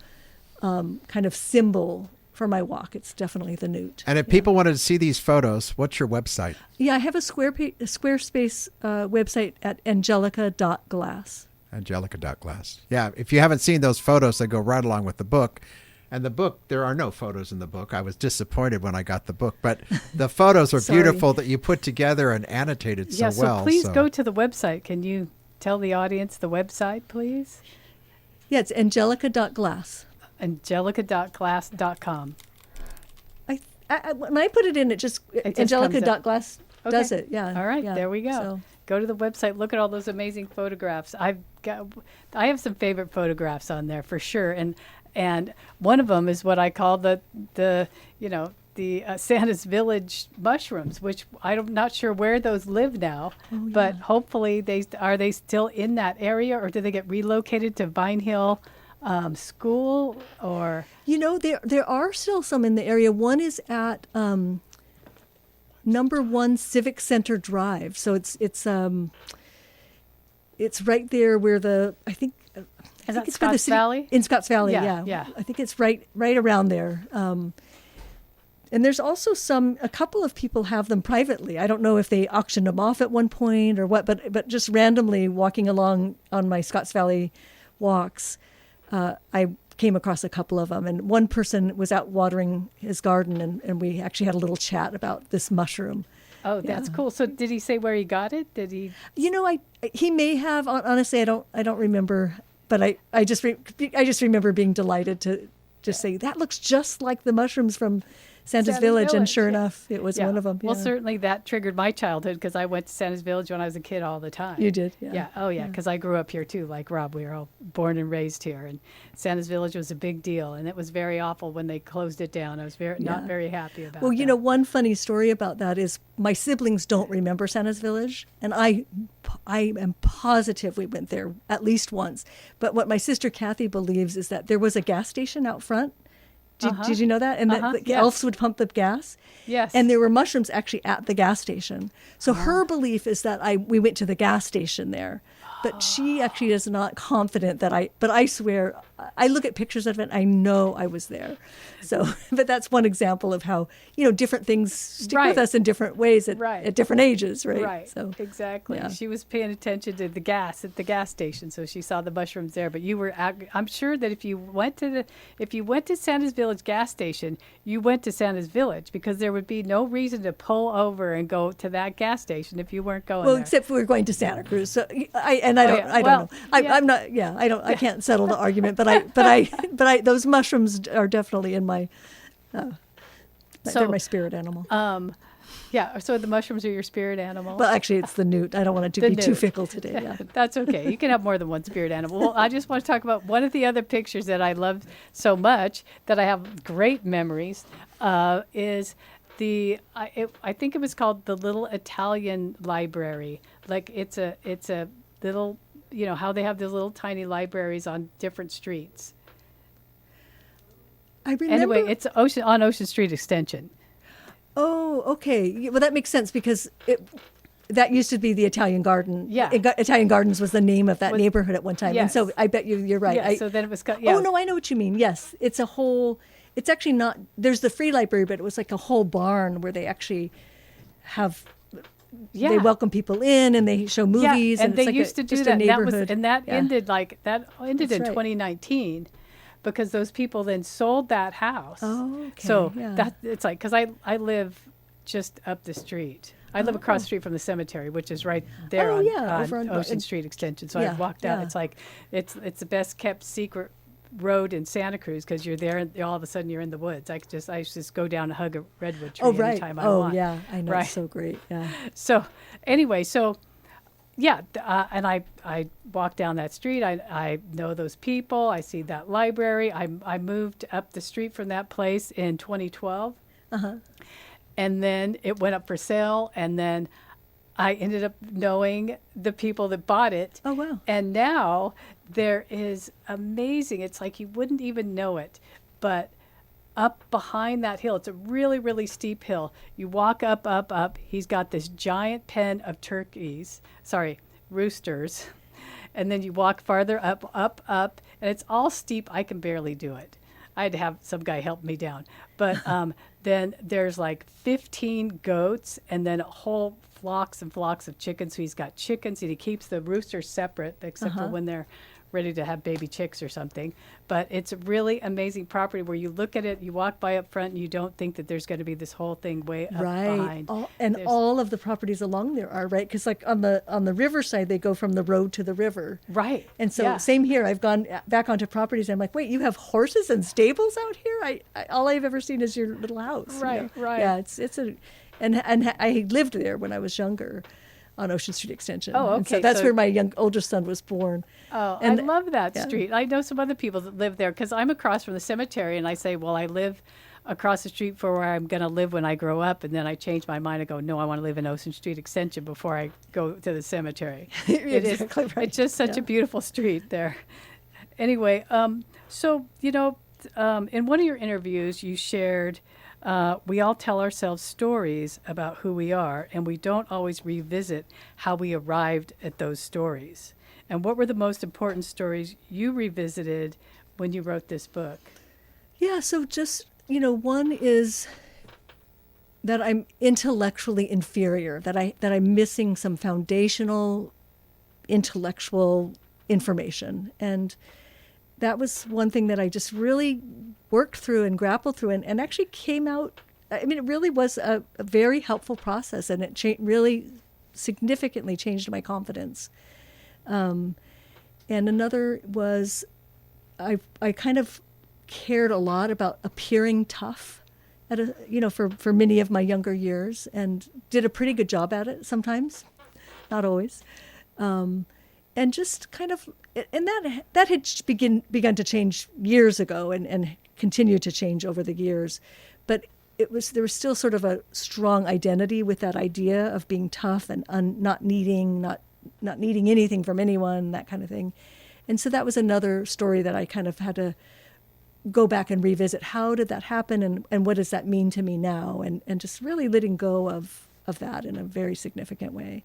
kind of symbol for my walk, it's definitely the newt. And if people wanted to see these photos, what's your website? Yeah, I have a Squarespace website at angelica.glass. Angelica.glass. Yeah, if you haven't seen those photos, they go right along with the book. And the book, there are no photos in the book. I was disappointed when I got the book, but the photos are beautiful that you put together and annotated so well. So please go to the website. Can you tell the audience the website, please? Yeah, it's angelica.glass. Angelica.glass.com. When I put it in, it just angelica.glass does it. Yeah. All right, yeah. there we go. So. Go to the website. Look at all those amazing photographs. I have some favorite photographs on there for sure, and one of them is what I call the Santa's Village mushrooms, which I'm not sure where those live now, but hopefully are they still in that area, or do they get relocated to Vine Hill School, or there are still some in the area. One is at number 1 Civic Center Drive, so it's right there where is that Scotts Valley? In Scotts Valley, yeah. I think it's right around there. And there's also a couple of people have them privately. I don't know if they auctioned them off at one point or what, but just randomly walking along on my Scotts Valley walks, I came across a couple of them. And one person was out watering his garden, and we actually had a little chat about this mushroom. Oh, that's cool. So did he say where he got it? Did he? He may have. Honestly, I don't remember. But I just remember being delighted to just say that looks just like the mushrooms from Santa's Village, and sure enough, it was one of them. Well, certainly that triggered my childhood because I went to Santa's Village when I was a kid all the time. You did, yeah. Oh, yeah, because I grew up here too, like Rob. We were all born and raised here, and Santa's Village was a big deal, and it was very awful when they closed it down. I was not very happy about it. Well, one funny story about that is my siblings don't remember Santa's Village, and I am positive we went there at least once. But what my sister Kathy believes is that there was a gas station out front. Did you know that? And that the elves would pump the gas. Yes. And there were mushrooms actually at the gas station. So her belief is that we went to the gas station there. But she actually is not confident but I swear, I look at pictures of it, I know I was there. So, but that's one example of how, different things stick with us in different ways at different ages, right? Right, so, exactly. Yeah. She was paying attention to the gas at the gas station, so she saw the mushrooms there. But you were, I'm sure that if you went to Santa's Village gas station, you went to Santa's Village because there would be no reason to pull over and go to that gas station if you weren't going there. Well, except for we were going to Santa Cruz. So I don't know. I'm not. Yeah, I don't. I can't settle the argument. But those mushrooms are definitely in my. They're my spirit animal. Yeah. So the mushrooms are your spirit animal. Well, actually, it's the newt. I don't want to be too fickle today. Yeah. That's okay. You can have more than one spirit animal. Well, I just want to talk about one of the other pictures that I love so much that I have great memories is. I think it was called the Little Italian Library. Like it's a little, how they have those little tiny libraries on different streets. I remember. Anyway, it's on Ocean Street Extension. Oh, okay. Well, that makes sense because that used to be the Italian Garden. Yeah. Italian Gardens was the name of that neighborhood at one time. Yes. And so I bet you're right. Yeah, so then it was. Yeah. Oh, no, I know what you mean. Yes. It's a whole. It's actually not, there's the free library, but it was like a whole barn where they actually have, they welcome people in and they show movies. Yeah, and it's they like used to do just that. A That ended That's in right. 2019 because those people then sold that house. Oh, okay. So yeah. it's like, because I live just up the street. I live across the street from the cemetery, which is right there on Ocean Street Extension. So I walked out. It's like, it's the best kept secret road in Santa Cruz because you're there and all of a sudden you're in the woods. I just go down and hug a redwood tree anytime I want. Oh yeah, I know. Right. It's so great. Yeah. So anyway, and I walk down that street. I know those people. I see that library. I moved up the street from that place in 2012. And then it went up for sale, and then I ended up knowing the people that bought it. Oh, wow. And now there is amazing. It's like you wouldn't even know it, but up behind that hill, it's a really, really steep hill. You walk up, up, up. He's got this giant pen of roosters. And then you walk farther up, up, up, and it's all steep. I can barely do it. I had to have some guy help me down. But then there's like 15 goats and then whole flocks and flocks of chickens. So he's got chickens, and he keeps the roosters separate, except for when they're ready to have baby chicks or something. But it's a really amazing property where you look at it, you walk by up front, and you don't think that there's going to be this whole thing way up behind. All of the properties along there are, right? Because like on the riverside, they go from the road to the river. Right. And so same here. I've gone back onto properties. And I'm like, wait, you have horses and stables out here? I all I've ever seen is your little house. Right. Right. Yeah. And I lived there when I was younger, on Ocean Street Extension. Oh, okay. And so that's where my older son was born. Oh, and I love that street. I know some other people that live there because I'm across from the cemetery, and I say, well, I live across the street for where I'm going to live when I grow up, and then I change my mind and go, no, I want to live in Ocean Street Extension before I go to the cemetery. Exactly right. It's just such a beautiful street there. Anyway, so, in one of your interviews, you shared, we all tell ourselves stories about who we are, and we don't always revisit how we arrived at those stories. And what were the most important stories you revisited when you wrote this book? Yeah, so just, one is that I'm intellectually inferior, that I'm missing some foundational intellectual information. And that was one thing that I just really worked through and grappled through and actually came out. I mean, it really was a very helpful process, and it really significantly changed my confidence. And another was I kind of cared a lot about appearing tough for many of my younger years, and did a pretty good job at it sometimes, not always. And just kind of, and that had begun to change years ago and continued to change over the years. But there was still sort of a strong identity with that idea of being tough and not needing anything from anyone, that kind of thing. And so that was another story that I kind of had to go back and revisit. How did that happen, and what does that mean to me now? And just really letting go of that in a very significant way.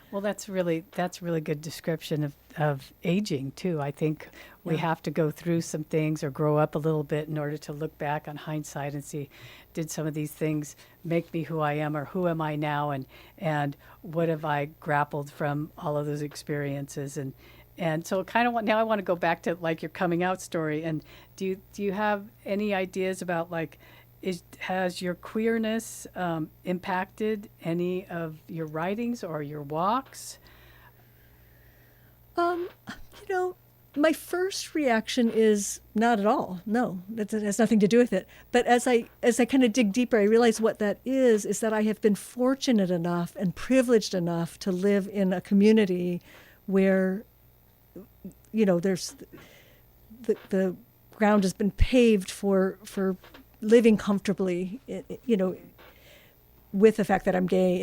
Well, that's really good description of aging too. I think we have to go through some things or grow up a little bit in order to look back on hindsight and see, did some of these things make me who I am, or who am I now, and what have I grappled from all of those experiences, and so kind of now I want to go back to like your coming out story. And do you have any ideas about like, has your queerness impacted any of your writings or your walks? My first reaction is not at all. No, that has nothing to do with it. But as I kind of dig deeper, I realize what that is that I have been fortunate enough and privileged enough to live in a community where, there's the ground has been paved for living comfortably, with the fact that I'm gay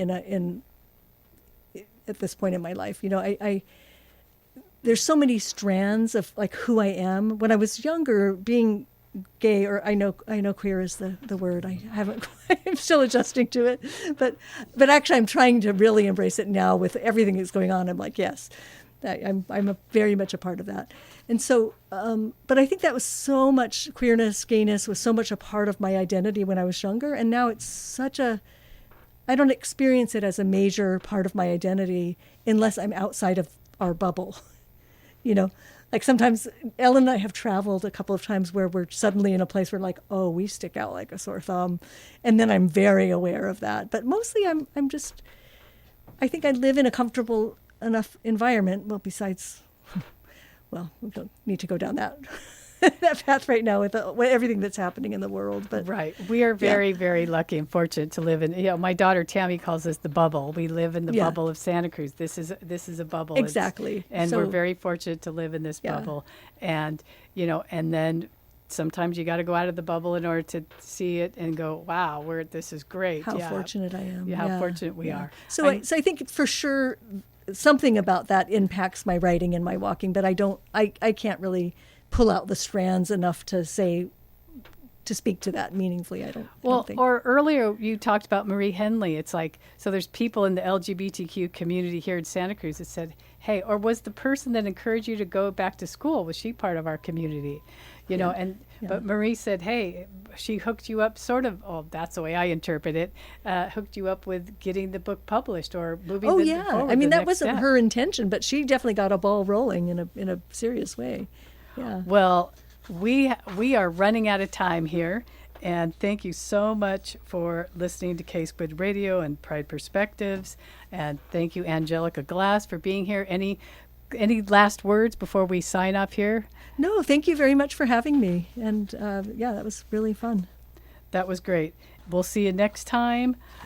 at this point in my life. There's so many strands of like who I am. When I was younger, being gay, or I know queer is the word. I'm still adjusting to it, but actually I'm trying to really embrace it now with everything that's going on. I'm like, yes, I'm very much a part of that. And so, but I think that was so much, queerness, gayness was so much a part of my identity when I was younger. And now it's I don't experience it as a major part of my identity unless I'm outside of our bubble. Like sometimes Ellen and I have traveled a couple of times where we're suddenly in a place where like, oh, we stick out like a sore thumb. And then I'm very aware of that. But mostly I think I live in a comfortable enough environment. Well, besides, we don't need to go down that path right now with everything that's happening in the world. But right, we are very, very lucky and fortunate to live in. My daughter Tammy calls us the bubble. We live in the bubble of Santa Cruz. This is a bubble. Exactly, and we're very fortunate to live in this bubble. And and then sometimes you got to go out of the bubble in order to see it and go, wow, this is great. How fortunate I am. Yeah, how fortunate we are. So I think for sure something about that impacts my writing and my walking, but I can't really pull out the strands enough to say to speak to that meaningfully. I don't think. Or earlier you talked about Marie Henley. It's like, so there's people in the LGBTQ community here in Santa Cruz that said, hey, or was the person that encouraged you to go back to school, was she part of our community? You know, but Marie said, hey, she hooked you up sort of, that's the way I interpret it, hooked you up with getting the book published or moving forward. I mean, the that next wasn't step. her intention, but she definitely got a ball rolling in a serious way. Yeah. Well, we are running out of time here, and thank you so much for listening to K-Squid Radio and Pride Perspectives, and thank you, Angelica Glass, for being here. Any last words before we sign off here? No, thank you very much for having me. And that was really fun. That was great. We'll see you next time.